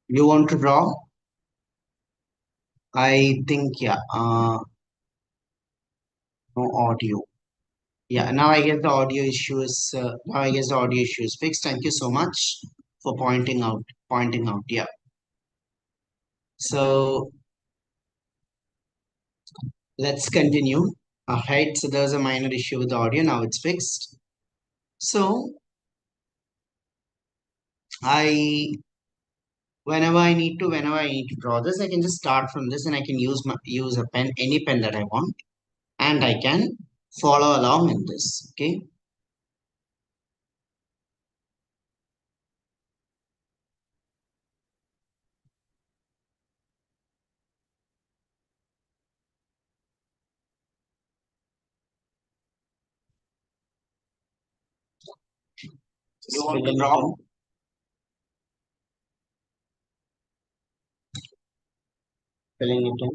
You want to draw? I think, yeah. No audio. Yeah. Now I guess the audio issue is. Now I guess the audio issue is fixed. Thank you so much for pointing out. Pointing out. Yeah. So let's continue. Alright. So there's a minor issue with the audio. Now it's fixed. So I, whenever I need to draw this, I can just start from this, and I can use a pen, any pen that I want, and I can follow along in this. Okay. You want to draw? Filling it in.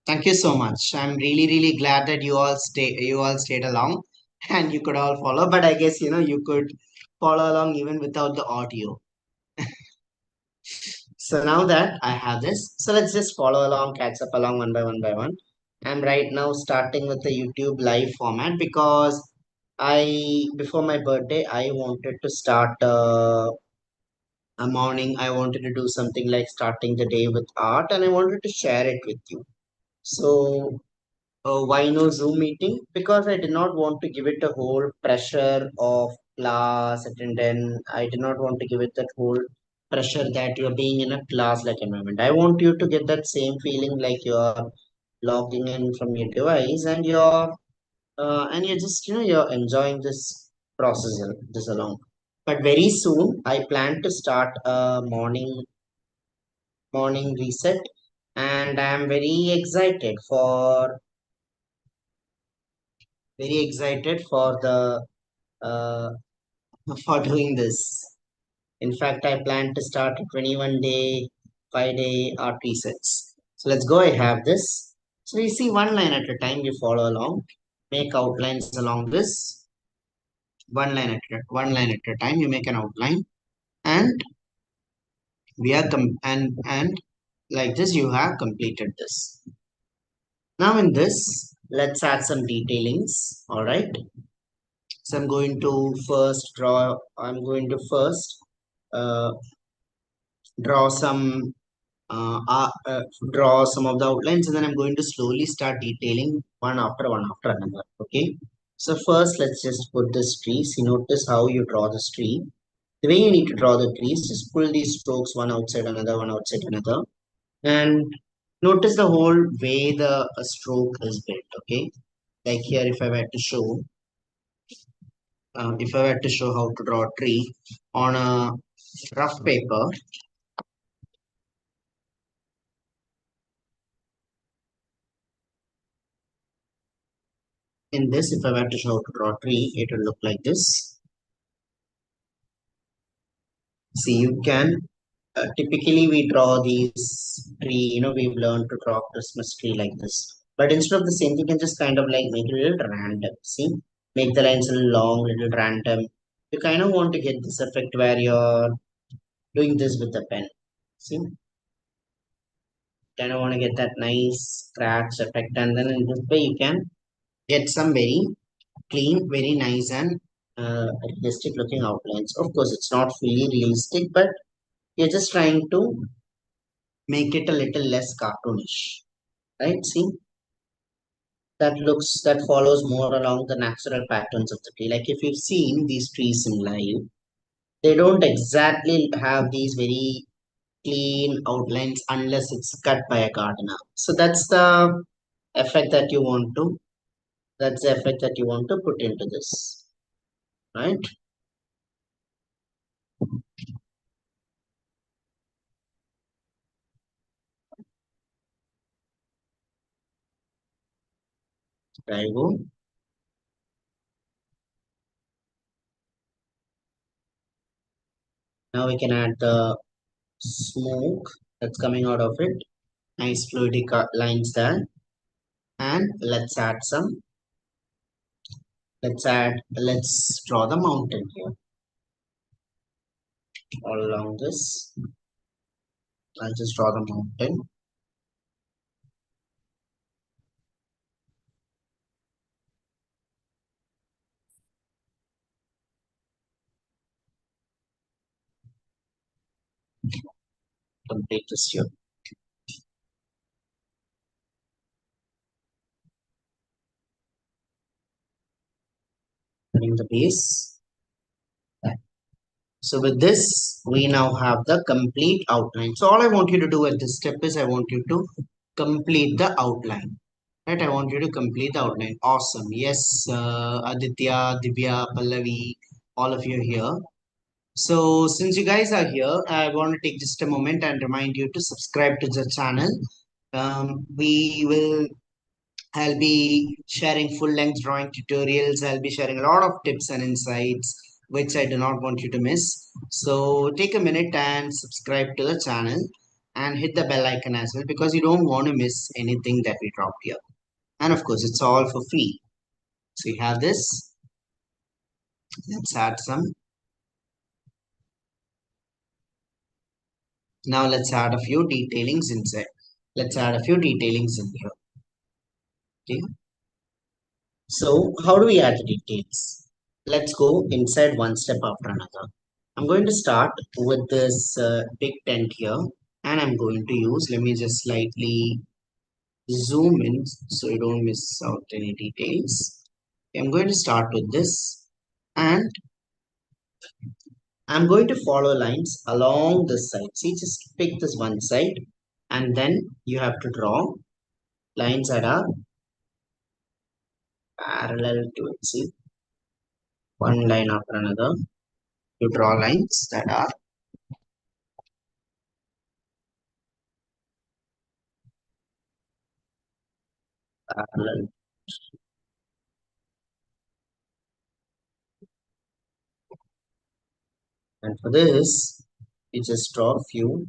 Thank you so much. I'm really glad that you all stayed along and you could all follow. But I guess you could follow along even without the audio. So now that I have this, so let's just follow along, catch up along one by one by one. I'm right now starting with the YouTube live format because I before my birthday I wanted to start a morning. I wanted to do something like starting the day with art, and I wanted to share it with you. So why no Zoom meeting? Because I did not want to give it a whole pressure of class attendance. I did not want to give it that whole pressure that you're being in a class like environment. I want you to get that same feeling like you're logging in from your device and you're just you're enjoying this process this along. But very soon I plan to start a morning reset, and I'm very excited for the uh, for doing this. In fact, I plan to start a 21 day, 5-day art resets. So let's go. I have this. So you see one line at a time, you follow along, make outlines along this. One line at a time, you make an outline, and and like this, you have completed this. Now in this, let's add some detailings. All right. So I'm going to first uh, draw some uh, uh, uh, draw some of the outlines, and then I'm going to slowly start detailing one after another. Okay. So first, let's just put this tree. See, notice how you draw this tree. The way you need to draw the trees, just pull these strokes one outside another, and notice the whole way the a stroke is built. Okay. Like here, if I were to show how to draw a tree on a rough paper, in this, if I were to show how to draw a tree, it will look like this. See, you can typically we draw these tree, we've learned to draw Christmas tree like this. But instead of the same thing, you can just kind of like make it a little random. See, make the lines a little long, little random. You kind of want to get this effect where you're doing this with the pen. See, kind of want to get that nice scratch effect, and then in this way you can get some very clean, very nice and realistic looking outlines. Of course, it's not fully realistic, but you're just trying to make it a little less cartoonish, right? See, that follows more along the natural patterns of the tree. Like if you've seen these trees in live, they don't exactly have these very clean outlines unless it's cut by a gardener. So effect that you want to, that's the effect that you want to put into this, right? There you go. Now we can add the smoke that's coming out of it. Nice fluidic lines there. And let's draw the mountain here all along this. I'll just draw the mountain. Complete this here. Putting the base. So with this, we now have the complete outline. So all I want you to do at this step is I want you to complete the outline. Right, I want you to complete the outline. Awesome. Yes, Aditya, Divya, Pallavi, all of you are here. So since you guys are here, I want to take just a moment and remind you to subscribe to the channel. We will I'll be sharing full length drawing tutorials. I'll be sharing a lot of tips and insights, which I do not want you to miss. So take a minute and subscribe to the channel and hit the bell icon as well because you don't want to miss anything that we drop here. And of course, it's all for free. So you have this. Let's add some. Now let's add a few detailings inside. Let's add a few detailings in here. Okay. So how do we add the details? Let's go inside one step after another. I'm going to start with this big tent here and I'm going to use, let me just slightly zoom in so you don't miss out any details. I'm going to start with this and I'm going to follow lines along this side. See, just pick this one side and then you have to draw lines that are parallel to it. See, one line after another. You draw lines that are parallel. And for this, you just draw a few.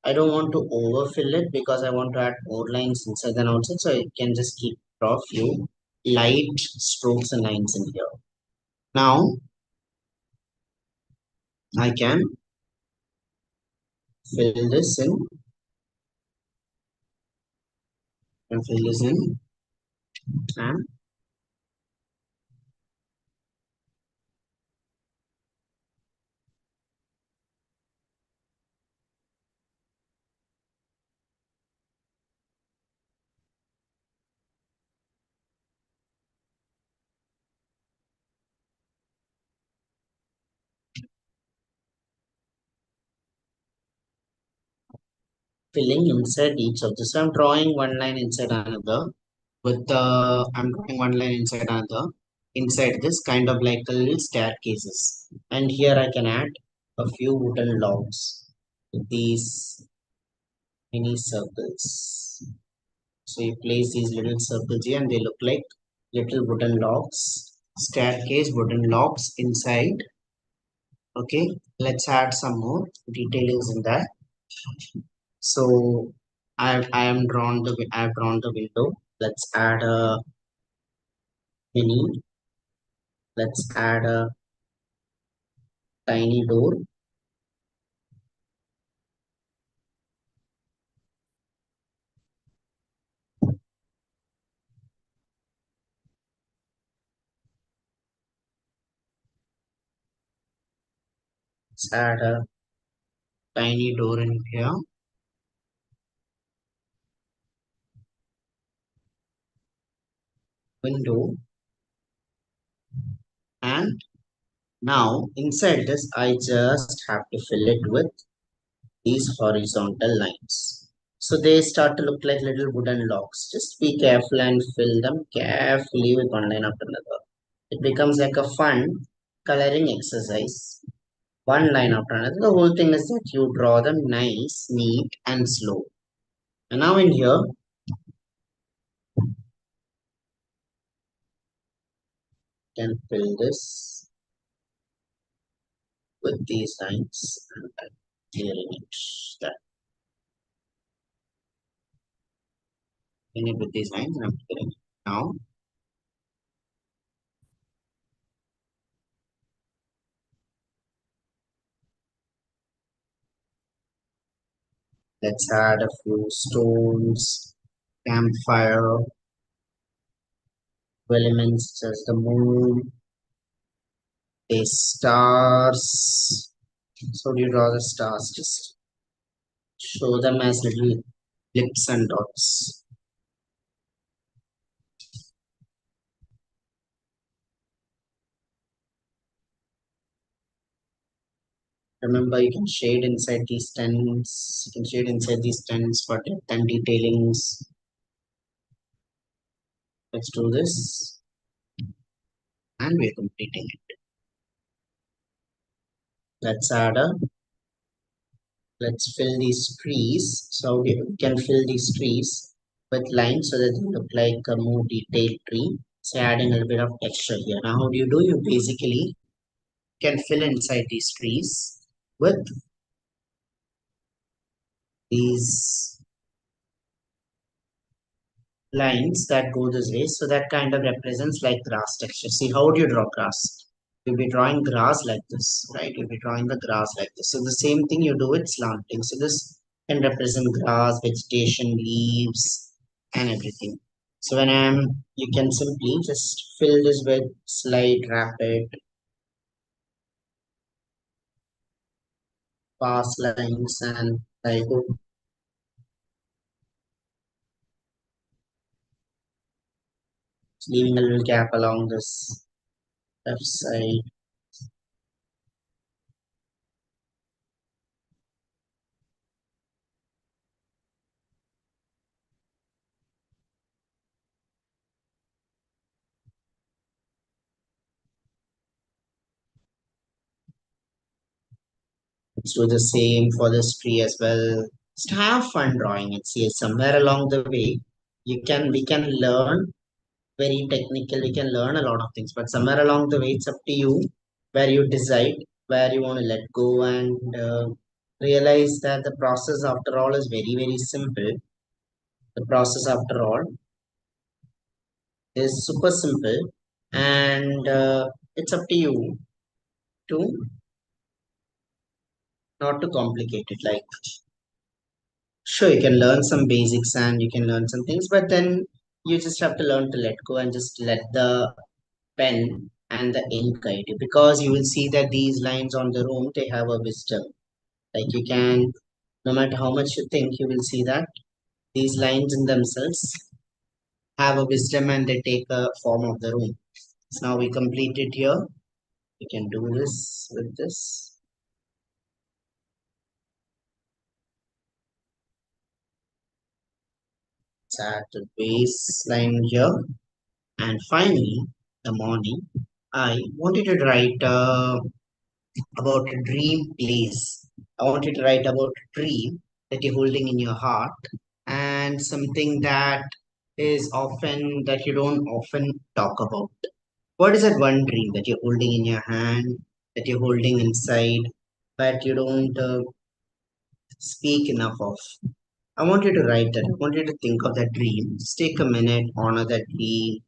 I don't want to overfill it because I want to add more lines inside and outside. So I can just keep draw a few light strokes and lines in here. Now I can fill this in and fill this in and filling inside each of this. So I'm drawing one line inside another with I'm drawing one line inside another inside this kind of like a little staircases. And here I can add a few wooden logs with these mini circles. So you place these little circles here and they look like little wooden logs, staircase wooden logs inside. Okay, let's add some more details in that. So I've drawn the window. Let's add a mini. Let's add a tiny door. Let's add a tiny door in here. Window. And now inside this, I just have to fill it with these horizontal lines. So they start to look like little wooden logs. Just be careful and fill them carefully with one line after another. It becomes like a fun coloring exercise. One line after another. The whole thing is that you draw them nice, neat, and slow. And now in here, you can fill this with these lines and clearing it. That filling it with these lines, and I'm filling it. Now, let's add a few stones, campfire, elements, such as the moon, the stars. So do you draw the stars? Just show them as little blips and dots. Remember, you can shade inside these tents. You can shade inside these tents for depth and detailings. Let's do this, and we're completing it. Let's add a. Let's fill these trees. So we can fill these trees with lines so that they look like a more detailed tree. So adding a little bit of texture here. Now, how do? You basically can fill inside these trees with these lines that go this way. So that kind of represents like grass texture. See, how would you draw grass? You'll be drawing grass like this, right? You'll be drawing the grass like this. So the same thing you do with slanting. So this can represent grass, vegetation, leaves, and everything. So you can simply just fill this with slight, rapid, fast lines, and I go leaving a little gap along this left side. Let's do the same for this tree as well. Just have fun drawing it. See, somewhere along the way, we can learn very technical. We can learn a lot of things, but somewhere along the way, it's up to you where you decide where you want to let go and realize that the process, after all, is very very simple. The process, after all, is super simple, and it's up to you to not to complicate it. Like, sure, you can learn some basics and you can learn some things, but then you just have to learn to let go and just let the pen and the ink guide you, because you will see that these lines on their own, they have a wisdom. Like, you can, no matter how much you think, you will see that these lines in themselves have a wisdom and they take a form of their own. So now we complete it here. We can do this with this. Let's add the baseline here. And finally, the morning, I wanted to write about a dream place. I want you to write about a dream that you're holding in your heart, and something that is often that you don't often talk about. What is that one dream that you're holding in your hand, that you're holding inside, but you don't speak enough of? I want you to write that. I want you to think of that dream. Just take a minute, honor that dream,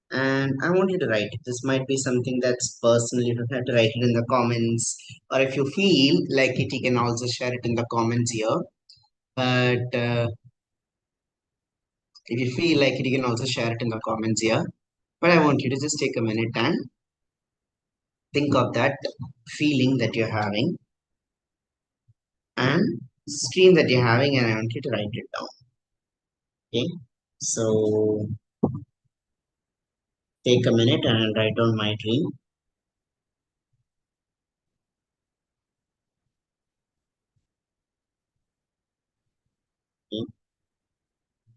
and I want you to write it. This might be something that's personal. You don't have to write it in the comments, or if you feel like it, you can also share it in the comments here. But if you feel like it, you can also share it in the comments here. But I want you to just take a minute and think of that feeling that you're having and stream that you're having, and I want you to write it down. Okay, so take a minute and write down my dream. Okay,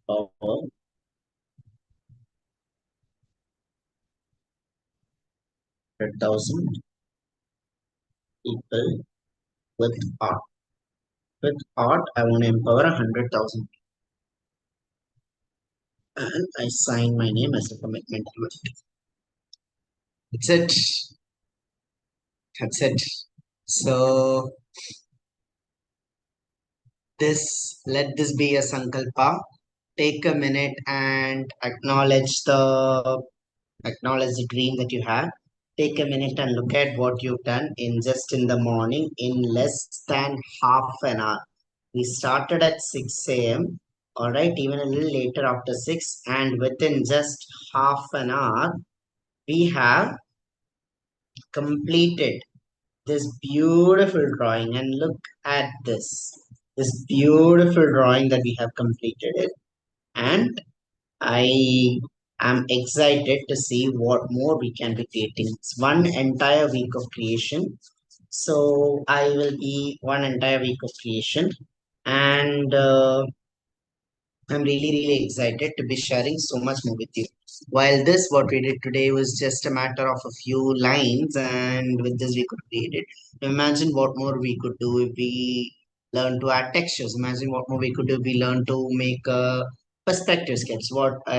power 100,000 people with art. With art, I want to empower 100,000, and I sign my name as a commitment to it. That's it. That's it. So let this be a sankalpa. take a minute and acknowledge the dream that you have. Take a minute and look at what you've done in the morning in less than half an hour. We started at 6 a.m. All right, even a little later after 6, and within just half an hour, we have completed this beautiful drawing. And look at this beautiful drawing that we have completed it. And I am excited to see what more we can be creating. It's one entire week of creation. So I will be one entire week of creation. And I'm really, really excited to be sharing so much more with you. While this, what we did today was just a matter of a few lines, and with this, we could create it. Imagine what more we could do if we learn to add textures. Imagine what more we could do if we learn to make a perspective sketch.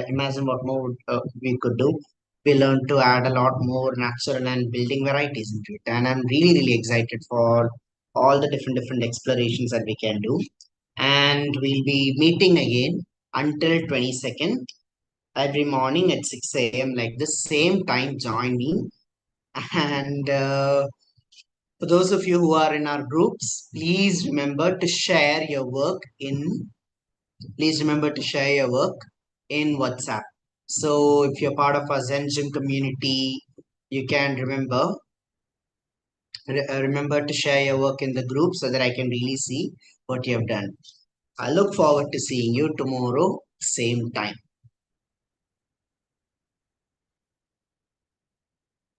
Imagine what more we could do. We learn to add a lot more natural and building varieties into it. And I'm really, really excited for all the different explorations that we can do, and we'll be meeting again until 22nd every morning at 6 a.m. like the same time. Join me. And for those of you who are in our groups, please remember to share your work in WhatsApp. So if you're part of our Zen Gym community, you can remember to share your work in the group so that I can really see what you have done. I look forward to seeing you tomorrow, same time.